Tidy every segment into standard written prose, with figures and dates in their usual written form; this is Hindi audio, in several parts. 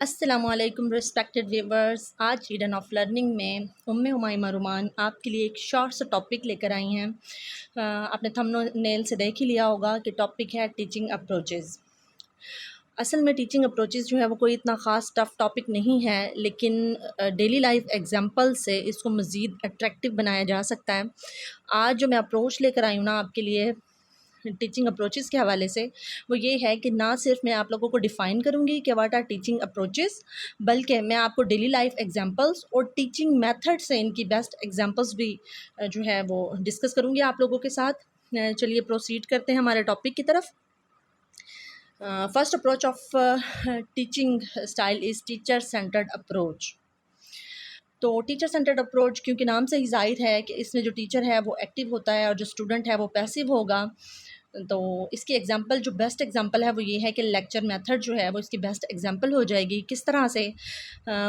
अस्सलामुअलैकुम रिस्पेक्टेड व्यूवर्स। आज ईडन ऑफ लर्निंग में उम्मे हुमायमा रुमान आपके लिए एक शॉर्ट सा टॉपिक लेकर आई हैं। आपने थंबनेल से देख ही लिया होगा कि टॉपिक है टीचिंग अप्रोचेज़। असल में टीचिंग अप्रोचेज़ जो है वो कोई इतना ख़ास टफ़ टॉपिक नहीं है, लेकिन डेली लाइफ एग्जांपल से इसको मज़ीद अट्रैक्टिव बनाया जा सकता है। आज जो मैं अप्रोच लेकर आई हूँ ना आपके लिए टीचिंग अप्रोचेज़ के हवाले से, वो ये है कि ना सिर्फ मैं आप लोगों को डिफ़ाइन करूँगी कि व्हाट आर टीचिंग अप्रोचेज़, बल्कि मैं आपको डेली लाइफ एग्जांपल्स और टीचिंग मेथड से इनकी बेस्ट एग्जांपल्स भी जो है वो डिस्कस करूँगी आप लोगों के साथ। चलिए प्रोसीड करते हैं हमारे टॉपिक की तरफ। First approach of teaching style is teacher centred approach. तो टीचर सेंटर्ड अप्रोच क्योंकि नाम से ही ज़ाहिर है कि इसमें जो टीचर है वो एक्टिव होता है और जो स्टूडेंट है वो पैसिव होगा। तो इसकी एग्जांपल जो बेस्ट एग्जांपल है वो ये है कि लेक्चर मेथड जो है वो इसकी बेस्ट एग्जांपल हो जाएगी। किस तरह से?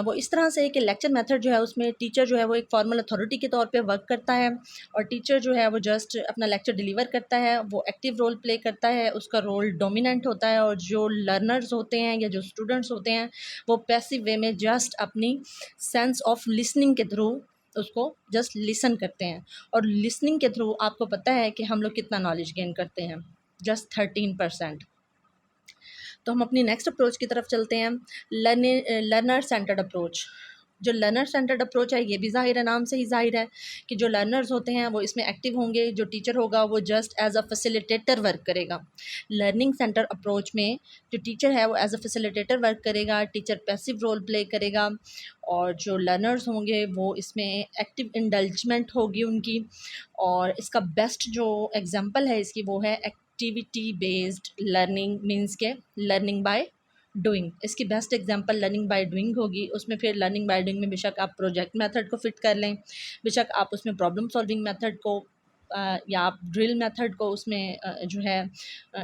वो इस तरह से कि लेक्चर मेथड जो है उसमें टीचर जो है वो एक फॉर्मल अथॉरिटी के तौर पे वर्क करता है और टीचर जो है वो जस्ट अपना लेक्चर डिलीवर करता है, वो एक्टिव रोल प्ले करता है, उसका रोल डोमिनेंट होता है और जो लर्नर्स होते हैं या जो स्टूडेंट्स होते हैं वो पैसिव वे में जस्ट अपनी सेंस ऑफ लिसनिंग के थ्रू उसको जस्ट लिसन करते हैं। और लिसनिंग के थ्रू आपको पता है कि हम लोग कितना नॉलेज गेन करते हैं, जस्ट 13%। तो हम अपनी नेक्स्ट अप्रोच की तरफ चलते हैं, लर्नर सेंटर्ड अप्रोच। जो लर्नर सेंटर्ड अप्रोच है ये भी ज़ाहिर है, नाम से ही ज़ाहिर है कि जो लर्नर्स होते हैं वो इसमें एक्टिव होंगे, जो टीचर होगा वो just as a facilitator work करेगा। लर्निंग सेंटर अप्रोच में जो टीचर है वो एज अ फैसिलिटेटर वर्क करेगा, टीचर पैसिव रोल प्ले करेगा और जो लर्नर्स होंगे वो इसमें एक्टिव इंडल्जमेंट होगी उनकी। और इसका बेस्ट जो एग्जांपल है इसकी वो है एक्टिविटी बेस्ड लर्निंग, मीन्स के लर्निंग बाय डूइंग। इसकी best example learning by doing होगी। उसमें फिर लर्निंग बाय डूइंग में बेशक आप प्रोजेक्ट मेथड को फिट कर लें, बेशक आप उसमें प्रॉब्लम सॉल्विंग मेथड को या आप ड्रिल मेथड को उसमें जो है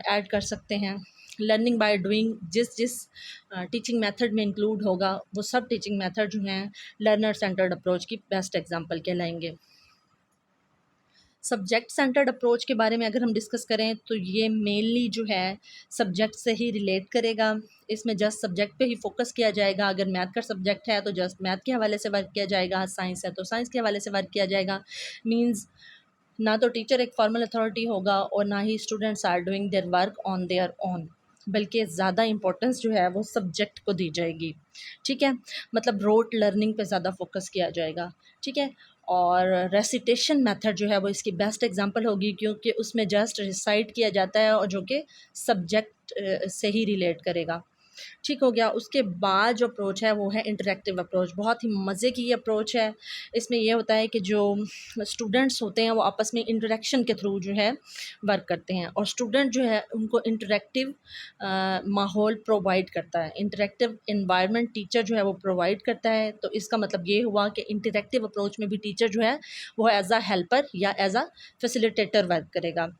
ऐड कर सकते हैं। लर्निंग बाय डूइंग जिस जिस टीचिंग मेथड में इंक्लूड होगा वो सब टीचिंग मेथड जो हैं लर्नर सेंटर्ड अप्रोच की बेस्ट एग्जांपल कहलाएंगे। सब्जेक्ट सेंटर्ड अप्रोच के बारे में अगर हम डिस्कस करें तो ये मेनली जो है सब्जेक्ट से ही रिलेट करेगा। इसमें जस्ट सब्जेक्ट पे ही फोकस किया जाएगा। अगर मैथ का सब्जेक्ट है तो जस्ट मैथ के हवाले से वर्क किया जाएगा, साइंस है तो साइंस के हवाले से वर्क किया जाएगा। मीन्स ना तो टीचर एक फॉर्मल अथॉरिटी होगा और ना ही students are doing their work on their own, बल्कि ज़्यादा इंपॉर्टेंस जो है वो सब्जेक्ट को दी जाएगी। ठीक है, मतलब रोट लर्निंग पे ज़्यादा फोकस किया जाएगा। ठीक है, और रेसिटेशन मेथड जो है वो इसकी बेस्ट एग्जांपल होगी क्योंकि उसमें जस्ट रिसाइट किया जाता है और जो कि सब्जेक्ट से ही रिलेट करेगा। ठीक हो गया। उसके बाद जो अप्रोच है वो है इंटरैक्टिव अप्रोच। बहुत ही मज़े की ये अप्रोच है। इसमें ये होता है कि जो स्टूडेंट्स होते हैं वो आपस में इंटरेक्शन के थ्रू जो है वर्क करते हैं और स्टूडेंट जो है उनको इंटरैक्टिव माहौल प्रोवाइड करता है। इंटरैक्टिव एनवायरनमेंट टीचर जो है वो प्रोवाइड करता है। तो इसका मतलब ये हुआ कि इंटरैक्टिव अप्रोच में भी टीचर जो है वो एज अ हेल्पर या एज अ फैसिलिटेटर वर्क करेगा।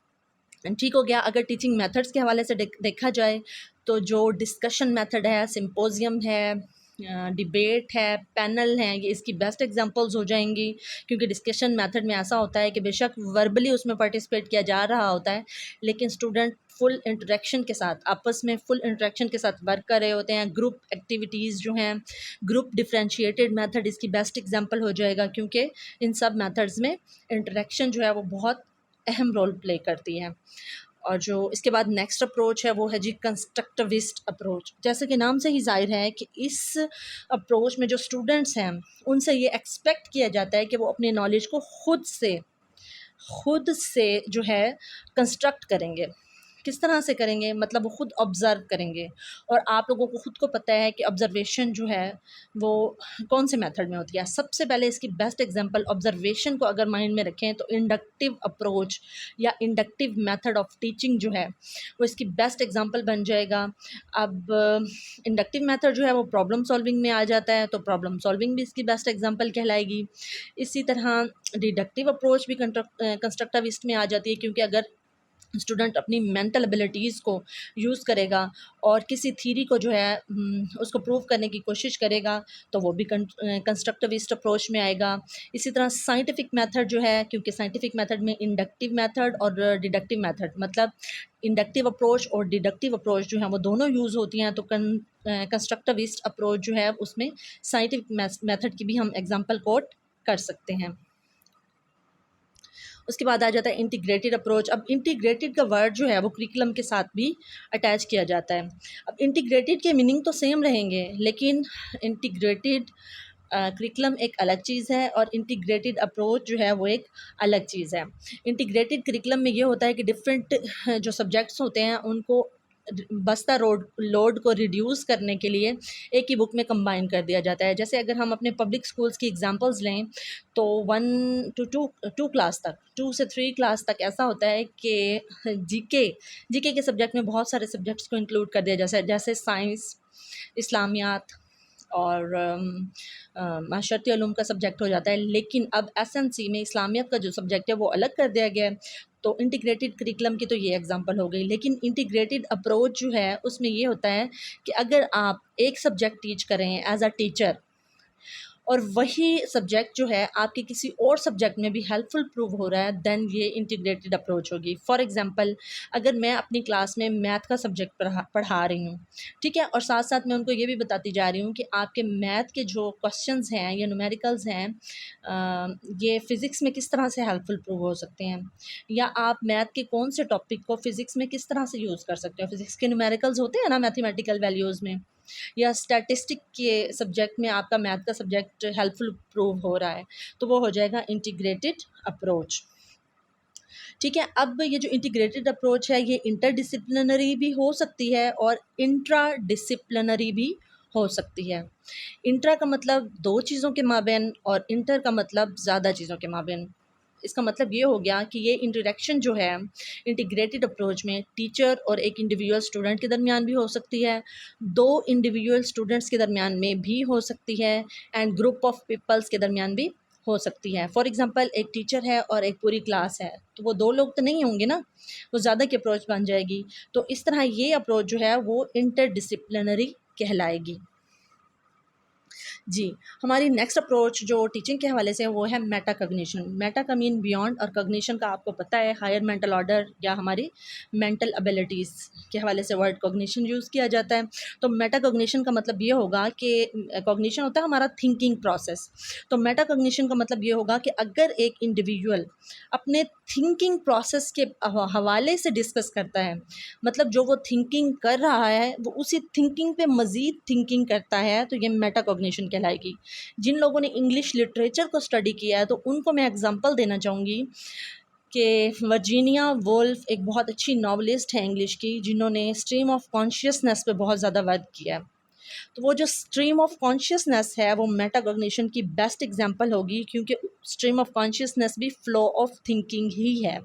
ठीक हो गया। अगर टीचिंग मेथड्स के हवाले से देखा जाए तो जो डिस्कशन मेथड है, सिंपोजियम है, डिबेट है, पैनल हैं, ये इसकी बेस्ट एग्जांपल्स हो जाएंगी क्योंकि डिस्कशन मेथड में ऐसा होता है कि बेशक वर्बली उसमें पार्टिसिपेट किया जा रहा होता है लेकिन स्टूडेंट फुल इंटरेक्शन के साथ, आपस में फुल इंटरेक्शन के साथ वर्क कर रहे होते हैं। ग्रुप एक्टिविटीज़ जो हैं, ग्रुप डिफरेंशिएटेड मेथड इसकी बेस्ट एग्जांपल हो जाएगा क्योंकि इन सब मेथड्स में इंटरेक्शन जो है वो बहुत अहम रोल प्ले करती है। और जो इसके बाद नेक्स्ट अप्रोच है वो है जी कंस्ट्रक्टिविस्ट अप्रोच। जैसे कि नाम से ही ज़ाहिर है कि इस अप्रोच में जो स्टूडेंट्स हैं उनसे ये एक्सपेक्ट किया जाता है कि वो अपनी नॉलेज को खुद से जो है कंस्ट्रक्ट करेंगे। किस तरह से करेंगे? मतलब वो खुद ऑब्ज़र्व करेंगे और आप लोगों को खुद को पता है कि ऑब्ज़र्वेशन जो है वो कौन से मेथड में होती है। सबसे पहले इसकी बेस्ट एग्जांपल ऑब्ज़र्वेशन को अगर माइंड में रखें तो इंडक्टिव अप्रोच या इंडक्टिव मेथड ऑफ टीचिंग जो है वो इसकी बेस्ट एग्जांपल बन जाएगा। अब इंडक्टिव मेथड जो है वो प्रॉब्लम सॉल्विंग में आ जाता है तो प्रॉब्लम सॉल्विंग भी इसकी बेस्ट एग्जांपल कहलाएगी। इसी तरह डिडक्टिव अप्रोच भी कंस्ट्रक्टिविस्ट में आ जाती है क्योंकि अगर स्टूडेंट अपनी मेंटल एबिलिटीज़ को यूज़ करेगा और किसी थ्योरी को जो है उसको प्रूव करने की कोशिश करेगा, तो वो भी कंस्ट्रक्टिविस्ट अप्रोच में आएगा। इसी तरह साइंटिफिक मेथड जो है, क्योंकि साइंटिफिक मेथड में इंडक्टिव मेथड और डिडक्टिव मेथड, मतलब इंडक्टिव अप्रोच और डिडक्टिव अप्रोच जो है वो दोनों यूज़ होती हैं, तो कंस्ट्रक्टिविस्ट अप्रोच जो है उसमें साइंटिफिक मेथड की भी हम एग्जांपल कोट कर सकते हैं। उसके बाद आ जाता है इंटीग्रेटेड अप्रोच। अब इंटीग्रेटेड का वर्ड जो है वो करिकुलम के साथ भी अटैच किया जाता है। अब इंटीग्रेटेड के मीनिंग तो सेम रहेंगे, लेकिन इंटीग्रेटेड करिकुलम एक अलग चीज़ है और इंटीग्रेटेड अप्रोच जो है वो एक अलग चीज़ है। इंटीग्रेटेड करिकुलम में ये होता है कि डिफरेंट जो सब्जेक्ट्स होते हैं उनको बस्ता लोड को रिड्यूस करने के लिए एक ही बुक में कंबाइन कर दिया जाता है। जैसे अगर हम अपने पब्लिक स्कूल्स की एग्जांपल्स लें, तो 1 टू 2 क्लास तक, 2 से 3 क्लास तक ऐसा होता है कि जीके के सब्जेक्ट में बहुत सारे सब्जेक्ट्स को इंक्लूड कर दिया जैसे जैसे साइंस, इस्लामियात और माशरती उलूम का सब्जेक्ट हो जाता है। लेकिन अब एसएनसी में इस्लामियत का जो सब्जेक्ट है वो अलग कर दिया गया है। तो इंटीग्रेटेड करिकुलम की तो ये एग्जांपल हो गई, लेकिन इंटीग्रेटेड अप्रोच जो है उसमें ये होता है कि अगर आप एक सब्जेक्ट टीच करें एज अ टीचर और वही सब्जेक्ट जो है आपके किसी और सब्जेक्ट में भी हेल्पफुल प्रूव हो रहा है, देन ये इंटीग्रेटेड अप्रोच होगी। फॉर एग्जांपल, अगर मैं अपनी क्लास में मैथ का सब्जेक्ट पढ़ा रही हूँ, ठीक है, और साथ साथ मैं उनको ये भी बताती जा रही हूँ कि आपके मैथ के जो क्वेश्चंस हैं या न्यूमेरिकल्स हैं, ये फ़िज़िक्स में किस तरह से हेल्पफुल प्रूव हो सकते हैं, या आप मैथ के कौन से टॉपिक को फ़िज़िक्स में किस तरह से यूज़ कर सकते हो। फ़िज़िक्स के न्यूमेरिकल्स होते हैं ना मैथमेटिकल वैल्यूज़ में, या स्टैटिस्टिक के सब्जेक्ट में आपका मैथ का सब्जेक्ट हेल्पफुल प्रूव हो रहा है, तो वो हो जाएगा इंटीग्रेटेड अप्रोच। ठीक है, अब ये जो इंटीग्रेटेड अप्रोच है ये इंटरडिसिप्लिनरी भी हो सकती है और इंट्रा डिसिप्लिनरी भी हो सकती है। इंट्रा का मतलब दो चीज़ों के माबेन और इंटर का मतलब ज़्यादा चीज़ों के माबेन। इसका मतलब ये हो गया कि ये इंटरेक्शन जो है इंटीग्रेटेड अप्रोच में टीचर और एक इंडिविजुअल स्टूडेंट के दरमियान भी हो सकती है, दो इंडिविजुअल स्टूडेंट्स के दरमियान में भी हो सकती है, एंड ग्रुप ऑफ पीपल्स के दरमियान भी हो सकती है। फॉर एग्जांपल, एक टीचर है और एक पूरी क्लास है, तो वो दो लोग तो नहीं होंगे ना, वो ज़्यादा की अप्रोच बन जाएगी। तो इस तरह ये अप्रोच जो है वो इंटरडिसिप्लिनरी कहलाएगी। जी, हमारी नेक्स्ट अप्रोच जो टीचिंग के हवाले से है वो है मेटाकॉग्निशन। मेटा का मीन बियॉन्ड और कॉग्निशन का आपको पता है हायर मेंटल ऑर्डर या हमारी मेंटल एबिलिटीज़ के हवाले से वर्ड कॉग्निशन यूज़ किया जाता है। तो मेटाकॉग्निशन का मतलब ये होगा कि कॉग्निशन होता है हमारा थिंकिंग प्रोसेस। तो मेटाकॉग्निशन का मतलब ये होगा कि अगर एक इंडिविजुअल अपने थिंकिंग प्रोसेस के हवाले से डिस्कस करता है, मतलब जो वो थिंकिंग कर रहा है वो उसी थिंकिंग पे मज़ीद थिंकिंग करता है, तो ये मेटाकॉग्निशन कहलाएगी। जिन लोगों ने इंग्लिश लिटरेचर को स्टडी किया है तो उनको मैं एग्जांपल देना चाहूँगी कि वर्जीनिया वुल्फ एक बहुत अच्छी नॉवलिस्ट है इंग्लिश की, जिन्होंने स्ट्रीम ऑफ कॉन्शियसनेस पे बहुत ज़्यादा वर्क किया है। तो वो जो स्ट्रीम ऑफ कॉन्शियसनेस है वो मेटाकॉग्निशन की बेस्ट एग्जांपल होगी, क्योंकि स्ट्रीम ऑफ कॉन्शियसनेस भी फ्लो ऑफ थिंकिंग ही है।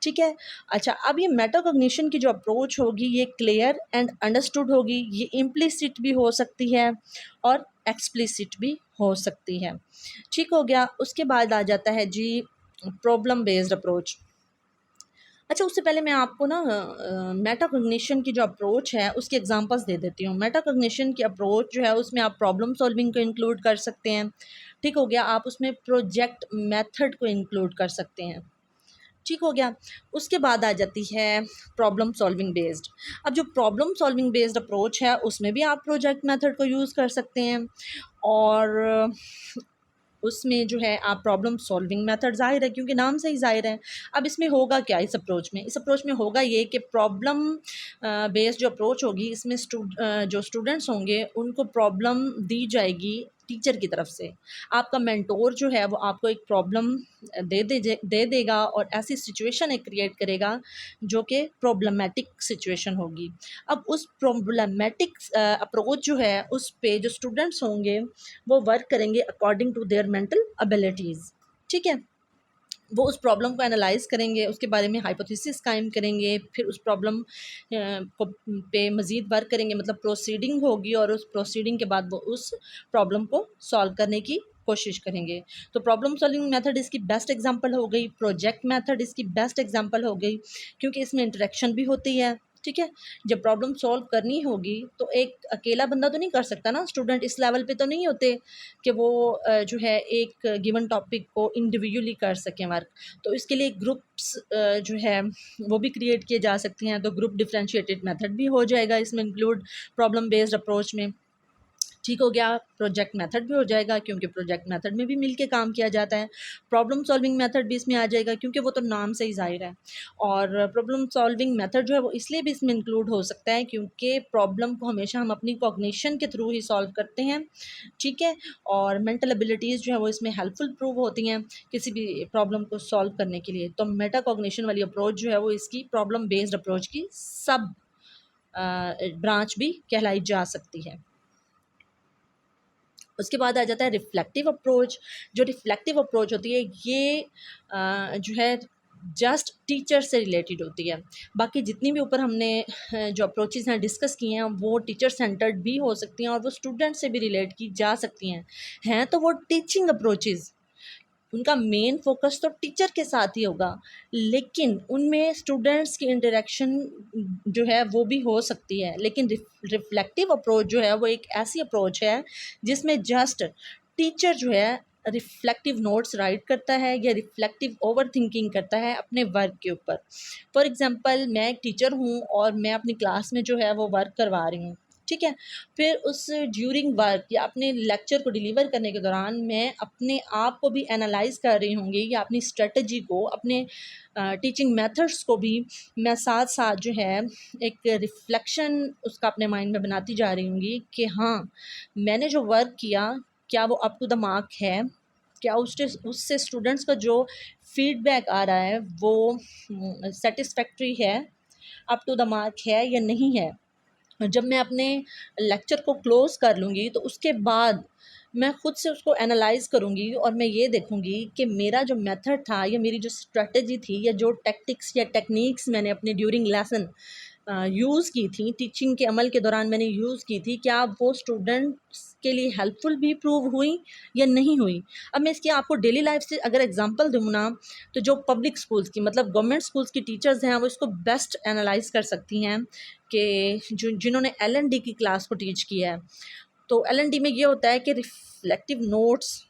ठीक है। अच्छा, अब ये मेटाकॉग्निशन की जो अप्रोच होगी ये क्लियर एंड अंडरस्टूड होगी। ये इम्प्लिसिट भी हो सकती है और एक्सप्लिसिट भी हो सकती है। ठीक हो गया। उसके बाद आ जाता है जी प्रॉब्लम बेस्ड अप्रोच। अच्छा, उससे पहले मैं आपको ना मेटाकॉग्निशन की जो अप्रोच है उसके एग्जांपल्स दे देती हूँ। मेटाकॉग्निशन की अप्रोच जो है उसमें आप प्रॉब्लम सॉल्विंग को इंक्लूड कर सकते हैं। ठीक हो गया। आप उसमें प्रोजेक्ट मेथड को इंक्लूड कर सकते हैं। ठीक हो गया। उसके बाद आ जाती है प्रॉब्लम सॉल्विंग बेस्ड। अब जो प्रॉब्लम सॉल्विंग बेस्ड अप्रोच है उसमें भी आप प्रोजेक्ट मेथड को यूज़ कर सकते हैं, और उसमें जो है आप प्रॉब्लम सॉल्विंग मेथड ज़ाहिर है क्योंकि नाम से ही ज़ाहिर है। अब इसमें होगा क्या, इस अप्रोच में होगा ये कि प्रॉब्लम बेस्ड जो अप्रोच होगी इसमें जो स्टूडेंट्स होंगे उनको प्रॉब्लम दी जाएगी टीचर की तरफ से। आपका मेंटोर जो है वो आपको एक प्रॉब्लम दे देगा और ऐसी सिचुएशन एक क्रिएट करेगा जो कि प्रॉब्लमेटिक सिचुएशन होगी। अब उस प्रॉब्लमेटिक अप्रोच जो है उस पे जो स्टूडेंट्स होंगे वो वर्क करेंगे according to their mental abilities. ठीक है, वो उस प्रॉब्लम को एनालाइज करेंगे, उसके बारे में हाइपोथेसिस कायम करेंगे, फिर उस प्रॉब्लम को पे मज़ीद वर्क करेंगे, मतलब प्रोसीडिंग होगी, और उस प्रोसीडिंग के बाद वो उस प्रॉब्लम को सॉल्व करने की कोशिश करेंगे। तो प्रॉब्लम सॉल्विंग मेथड इसकी बेस्ट एग्जांपल हो गई, प्रोजेक्ट मेथड इसकी बेस्ट एग्जांपल हो गई, क्योंकि इसमें इंटरेक्शन भी होती है। ठीक है, जब प्रॉब्लम सॉल्व करनी होगी तो एक अकेला बंदा तो नहीं कर सकता ना, स्टूडेंट इस लेवल पे तो नहीं होते कि वो जो है एक गिवन टॉपिक को इंडिविजुअली कर सकें वर्क। तो इसके लिए ग्रुप्स जो है वो भी क्रिएट किए जा सकते हैं। तो ग्रुप डिफरेंशिएटेड मेथड भी हो जाएगा इसमें इंक्लूड प्रॉब्लम बेस्ड अप्रोच में। ठीक हो गया, प्रोजेक्ट मेथड भी हो जाएगा क्योंकि प्रोजेक्ट मेथड में भी मिलके काम किया जाता है। प्रॉब्लम सॉल्विंग मेथड भी इसमें आ जाएगा क्योंकि वो तो नाम से ही ज़ाहिर है। और प्रॉब्लम सॉल्विंग मेथड जो है वो इसलिए भी इसमें इंक्लूड हो सकता है क्योंकि प्रॉब्लम को हमेशा हम अपनी कॉग्निशन के थ्रू ही सॉल्व करते हैं। ठीक है, और मेंटल एबिलिटीज़ जो है वो इसमें हेल्पफुल प्रूव होती हैं किसी भी प्रॉब्लम को सॉल्व करने के लिए। तो मेटा कॉग्निशन वाली अप्रोच जो है वो इसकी प्रॉब्लम बेस्ड अप्रोच की सब ब्रांच भी कहलाई जा सकती है। उसके बाद आ जाता है रिफ्लेक्टिव अप्रोच। जो रिफ्लेक्टिव अप्रोच होती है ये जो है जस्ट टीचर से रिलेटेड होती है। बाकी जितनी भी ऊपर हमने जो अप्रोचेज़ हैं डिस्कस किए हैं वो टीचर सेंटर्ड भी हो सकती हैं और वो स्टूडेंट से भी रिलेट की जा सकती हैं तो वो टीचिंग अप्रोचेज़, उनका मेन फोकस तो टीचर के साथ ही होगा, लेकिन उनमें स्टूडेंट्स की इंटरेक्शन जो है वो भी हो सकती है। लेकिन रिफ्लेक्टिव अप्रोच जो है वो एक ऐसी अप्रोच है जिसमें जस्ट टीचर जो है रिफ्लेक्टिव नोट्स राइट करता है या रिफ्लेक्टिव ओवर थिंकिंग करता है अपने वर्क के ऊपर। फॉर एग्ज़ाम्पल मैं एक टीचर हूँ और मैं अपनी क्लास में जो है वो वर्क करवा रही हूँ। ठीक है, फिर उस ड्यूरिंग वर्क या अपने लेक्चर को डिलीवर करने के दौरान मैं अपने आप को भी एनालाइज कर रही होंगी या अपनी स्ट्रेटजी को, अपने टीचिंग मेथड्स को भी मैं साथ साथ जो है एक रिफ्लेक्शन उसका अपने माइंड में बनाती जा रही होंगी कि हाँ, मैंने जो वर्क किया क्या वो अप टू द मार्क है, क्या उससे स्टूडेंट्स का जो फीडबैक आ रहा है वो सेटिस्फैक्ट्री है, अप टू द मार्क है या नहीं है। जब मैं अपने लेक्चर को क्लोज़ कर लूँगी तो उसके बाद मैं खुद से उसको एनालाइज़ करूँगी और मैं ये देखूँगी कि मेरा जो मेथड था या मेरी जो स्ट्रेटजी थी या जो टैक्टिक्स या टेक्निक्स मैंने अपने ड्यूरिंग लेसन यूज़ की थी, टीचिंग के अमल के दौरान मैंने यूज़ की थी, क्या वो स्टूडेंट्स के लिए हेल्पफुल भी प्रूव हुई या नहीं हुई। अब मैं इसकी आपको डेली लाइफ से अगर एग्जांपल दूँ ना, तो जो पब्लिक स्कूल्स की मतलब गवर्नमेंट स्कूल्स की टीचर्स हैं वो इसको बेस्ट एनालाइज़ कर सकती हैं कि जिन्होंने एल&डी की क्लास को टीच किया है। तो एल&डी में ये होता है कि रिफ्लेक्टिव नोट्स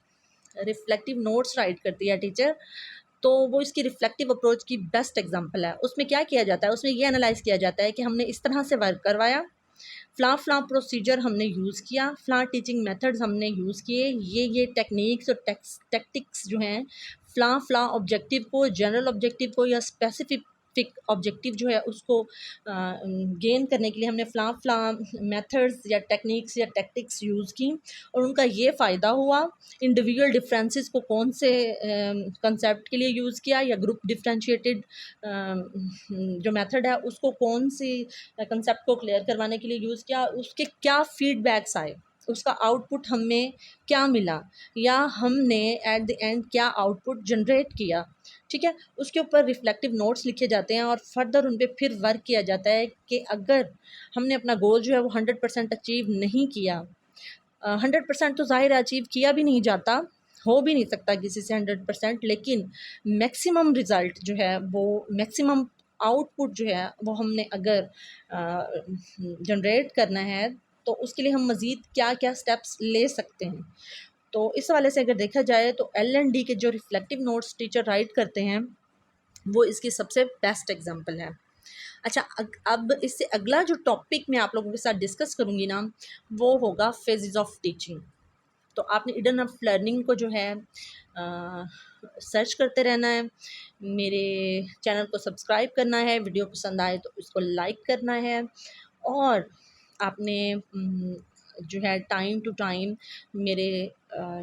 राइट करती है टीचर, तो वो इसकी रिफ्लेक्टिव अप्रोच की बेस्ट एग्जांपल है। उसमें क्या किया जाता है, उसमें ये एनालाइज़ किया जाता है कि हमने इस तरह से वर्क करवाया, फ़लाँ प्रोसीजर हमने यूज़ किया, फ़लाँ टीचिंग मेथड्स हमने यूज़ किए, ये टेक्निक्स और टैक्टिक्स जो हैं फ़लाँ ऑब्जेक्टिव को, जनरल ऑब्जेक्टिव को या स्पेसिफिक ऑब्जेक्टिव जो है उसको गेन करने के लिए हमने फ़लाँ मेथड्स या टेक्निक्स या टैक्टिक्स यूज़ की और उनका ये फ़ायदा हुआ। इंडिविजुअल डिफरेंसेस को कौन से कंसेप्ट के लिए यूज़ किया या ग्रुप डिफरेंशिएटेड जो मेथड है उसको कौन सी कंसेप्ट को क्लियर करवाने के लिए यूज़ किया, उसके क्या फीडबैक्स आए, उसका आउटपुट हमें क्या मिला या हमने एट द एंड क्या आउटपुट जनरेट किया। ठीक है, उसके ऊपर रिफ्लेक्टिव नोट्स लिखे जाते हैं और फर्दर उन पे फिर वर्क किया जाता है कि अगर हमने अपना गोल जो है वो 100% अचीव नहीं किया, 100% तो ज़ाहिर है अचीव किया भी नहीं जाता, हो भी नहीं सकता किसी से 100%, लेकिन मैक्सिमम रिज़ल्ट जो है वो मैक्सिमम आउटपुट जो है वो हमने अगर जनरेट करना है तो उसके लिए हम मज़ीद क्या-क्या स्टेप्स ले सकते हैं। तो इस हवाले से अगर देखा जाए तो एल&डी के जो रिफ्लेक्टिव नोट्स टीचर राइट करते हैं वो इसकी सबसे बेस्ट एग्जांपल है। अच्छा, अब इससे अगला जो टॉपिक मैं आप लोगों के साथ डिस्कस करूँगी ना वो होगा फेजेस ऑफ टीचिंग। तो आपने ईडन ऑफ लर्निंग को जो है सर्च करते रहना है, मेरे चैनल को सब्सक्राइब करना है, वीडियो पसंद आए तो इसको लाइक करना है और आपने जो है टाइम टू टाइम मेरे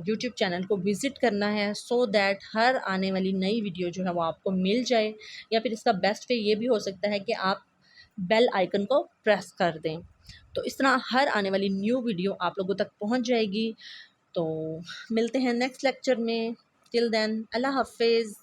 यूट्यूब चैनल को विज़िट करना है सो दैट हर आने वाली नई वीडियो जो है वो आपको मिल जाए, या फिर इसका बेस्ट वे ये भी हो सकता है कि आप बेल आइकन को प्रेस कर दें, तो इस तरह हर आने वाली न्यू वीडियो आप लोगों तक पहुंच जाएगी। तो मिलते हैं नेक्स्ट लेक्चर में, टिल देन अल्लाह हाफ़िज़।